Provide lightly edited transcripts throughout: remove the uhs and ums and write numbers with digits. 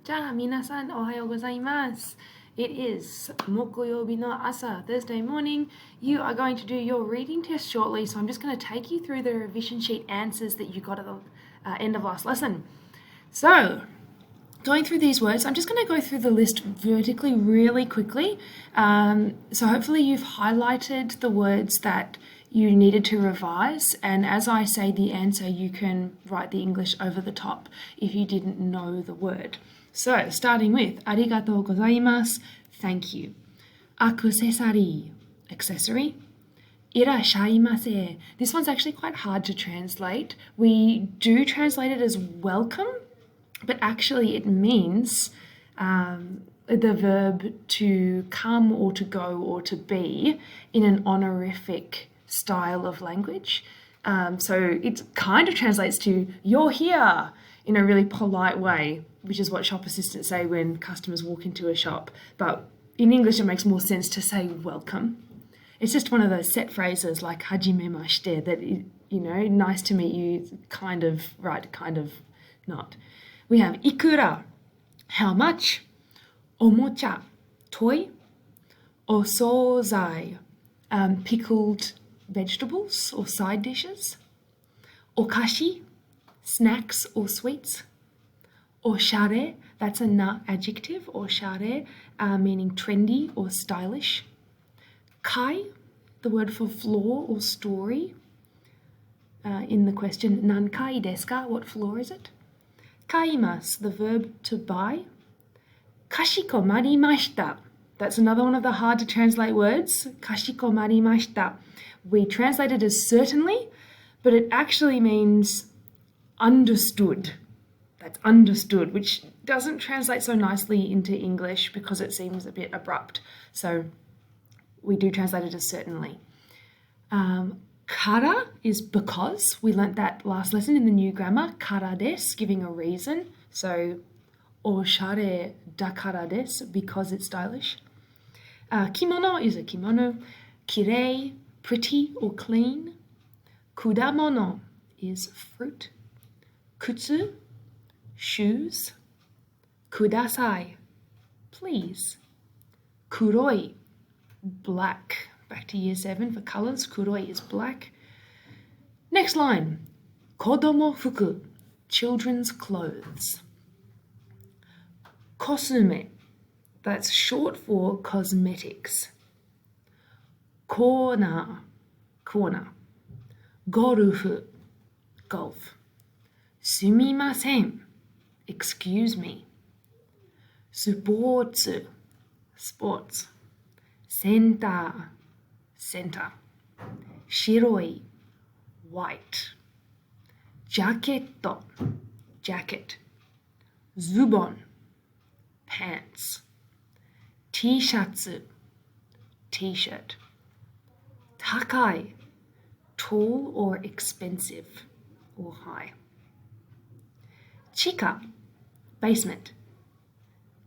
じゃあ皆さんおはようございます。It is 木曜日の朝, Thursday morning. You are going to do your reading test shortly, so I'm just going to take you through the revision sheet answers that you got at the end of last lesson. So, going through these words, I'm just going to go through the list vertically really quickly. So hopefully you've highlighted the words that you needed to revise, and as I say the answer, you can write the English over the top if you didn't know the word. So, starting with Arigato Gozaimasu, thank you. Accessory, accessory. Irashaimase. This one's actually quite hard to translate. We do translate it as welcome, but actually it means the verb to come or to go or to be in an honorific style of language. So it kind of translates to you're here in a really polite way, which is what shop assistants say when customers walk into a shop. But in English, it makes more sense to say welcome. It's just one of those set phrases like hajimemashite that, nice to meet you, kind of right, kind of not. We have ikura, how much, omocha, toy, osozai, pickled vegetables or side dishes, okashi, snacks or sweets, oshare, that's a na adjective, oshare, meaning trendy or stylish, kai, the word for floor or story, in the question, nankai desu ka, what floor is it? Kaimasu, the verb to buy. Kashikomarimashita, that's another one of the hard to translate words. Kashikomarimashita. We translate it as certainly, but it actually means understood. That's understood, which doesn't translate so nicely into English because it seems a bit abrupt. So we do translate it as certainly. Kara is because. We learnt that last lesson in the new grammar. Kara desu, giving a reason. So oshare dakara desu, because it's stylish. Kimono is a kimono. Kirei, pretty or clean. Kudamono is fruit. Kutsu, shoes. Kudasai, please. Kuroi, black. Back to year 7 for colors. Kuroi is black. Next line. Kodomo fuku, children's clothes. Kosume, that's short for cosmetics. Corner. Gorufu, golf. Sumimasen, excuse me. Sportsu, sports. Center. Shiroi, white. Jacketto, jacket. Zubon, pants. T-shatsu, t-shirt. Takai, tall or expensive or high. Chika, basement.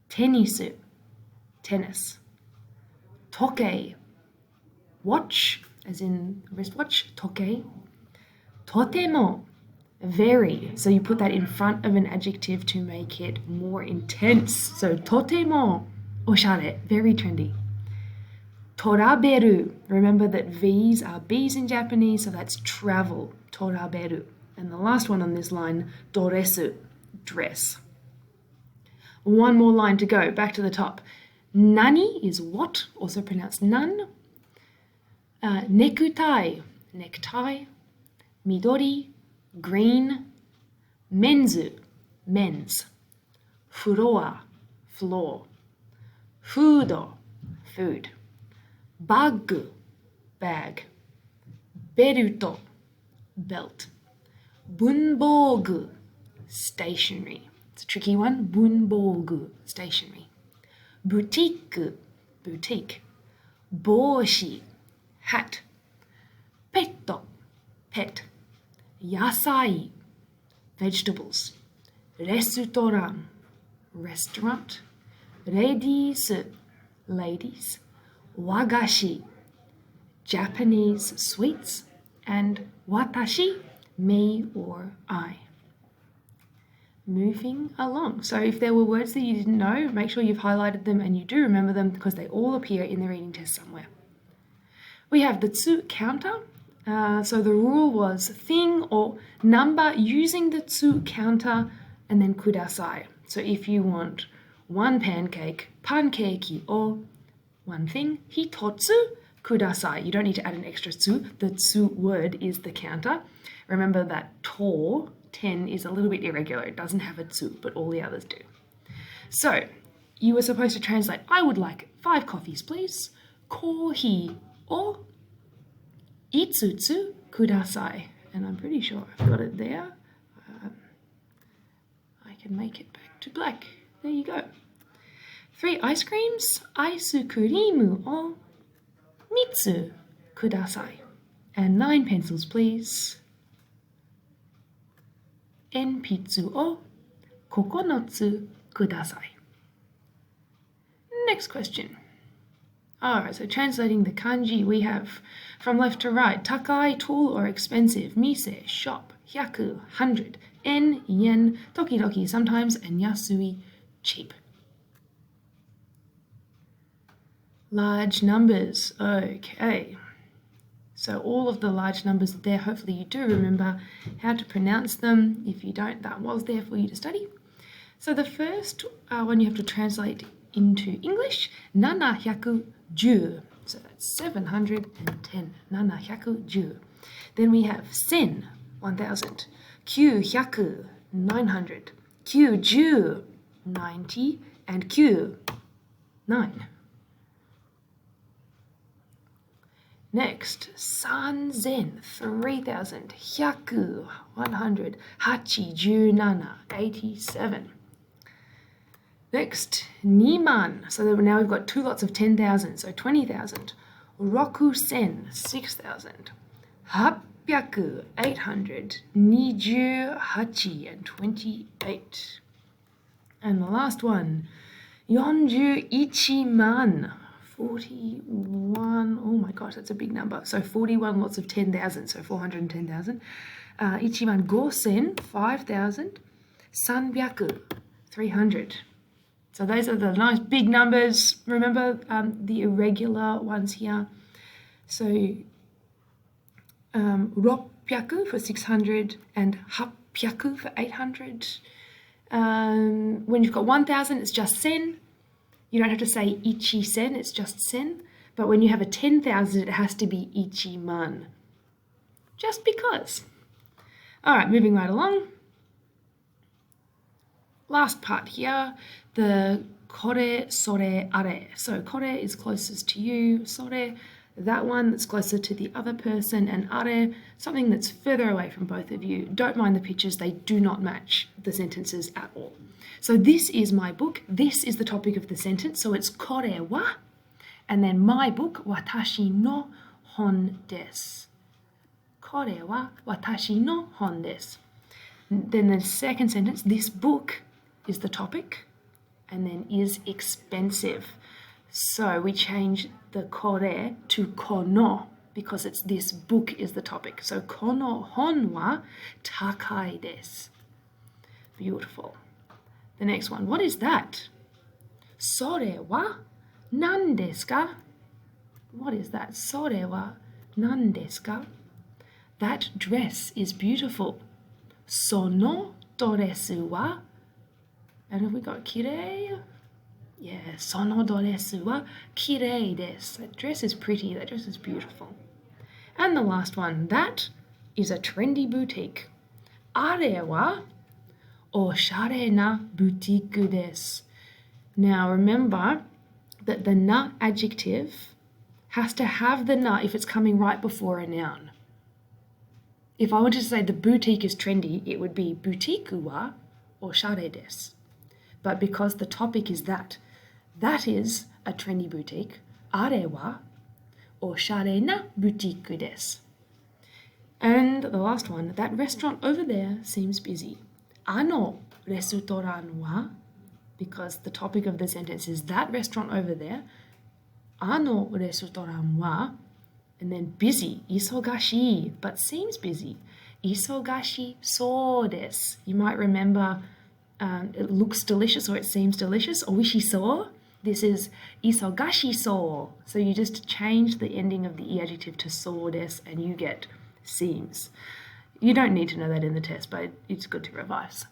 Tennisu, tennis. Toke, watch, as in wristwatch, toke. Totemo, very. So you put that in front of an adjective to make it more intense. So totemo, oshare, very trendy. Toraberu, remember that V's are B's in Japanese, so that's travel, toraberu. And the last one on this line, doresu, dress. One more line to go, back to the top. Nani is what, also pronounced nan. Nekutai, necktie. Midori, green. Menzu, men's. Furoa, floor. Fudo, food. Bagu, bag. Beruto, belt. Bunbogu, stationery. It's a tricky one. Bunbogu, stationery. Boutique, boutique. Boshi, hat. Petto, pet. Yasai, vegetables. Restaurant, restaurant. Ladies, ladies. Wagashi, Japanese sweets. And watashi, me or I. moving along. So if there were words that you didn't know, make sure you've highlighted them and you do remember them because they all appear in the reading test somewhere. We have the tsu counter. So the rule was thing or number using the tsu counter and then kudasai. So if you want one pancake, pankeki, or one thing, hitotsu kudasai. You don't need to add an extra tsu. The tsu word is the counter. Remember that to, 10, is a little bit irregular. It doesn't have a tsu, but all the others do. So you were supposed to translate, I would like 5 coffees, please. Kohi o itsutsu kudasai. And I'm pretty sure I've got it there. I can make it back to black. There you go. 3 ice creams. Aisukurimu o mitsu kudasai. And 9 pencils, please. Enpitsu o kokonotsu kudasai. Next question. Alright, so translating the kanji, we have from left to right, takai, tall or expensive, mise, shop, hyaku, 100, en, yen, tokidoki, sometimes, and yasui, cheap. Large numbers, okay. So all of the large numbers there, hopefully you do remember how to pronounce them. If you don't, that was there for you to study. So the first one you have to translate into English, 710. So that's 710, 710. Then we have 1000, 1000. 900, 900. 90, and 9. Next, 3000, 3000, 100, 100, 87, 87. Next, 2,000, so now we've got 2 lots of 10,000, so 20,000. 6,000, 6,000. 800, 800, 28, and 28. And the last one, 41,000. 41, oh my gosh, that's a big number. So 41 lots of 10,000, so 410,000. 15,000, 5,000. 300, 300. So those are the nice big numbers. Remember the irregular ones here. So 600 for 600 and 800 for 800. When you've got 1,000, it's just sen. You don't have to say ichi sen, it's just sen. But when you have a 10,000, it has to be ichiman. Just because. All right, moving right along. Last part here, the kore, sore, are. So kore is closest to you, sore, that one that's closer to the other person, and are, something that's further away from both of you. Don't mind the pictures, they do not match the sentences at all. So this is my book, this is the topic of the sentence, so it's kore wa, and then my book, watashi no hon desu. Kore wa watashi no hon desu. Then the second sentence, this book is the topic, and then is expensive. So we change the kore to kono because it's this book is the topic. So kono hon wa takai desu. Beautiful. The next one, what is that? Sore wa nan desu ka? What is that? Sore wa nan desu ka? That dress is beautiful. Sono doresu wa? And have we got kirei? Yeah, sono doresu wa kirei desu. That dress is pretty, that dress is beautiful. And the last one, that is a trendy boutique. Are wa oshare na boutique desu. Now remember that the na adjective has to have the na if it's coming right before a noun. If I wanted to say the boutique is trendy, it would be boutique wa oshare desu. But because the topic is that is a trendy boutique. Are wa oshare na boutique desu. And the last one, that restaurant over there seems busy. Ano restoran wa, because the topic of the sentence is that restaurant over there. Ano restoran wa, and then busy, isogashi, but seems busy. Isogashi so desu. You might remember it looks delicious or it seems delicious. Oishiso. This is isogashiso. So you just change the ending of the adjective to so des and you get seems. You don't need to know that in the test, but it's good to revise.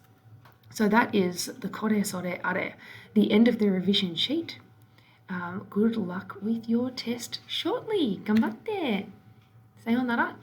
So that is the kore sore are, the end of the revision sheet. Good luck with your test shortly. Ganbatte. Sayonara.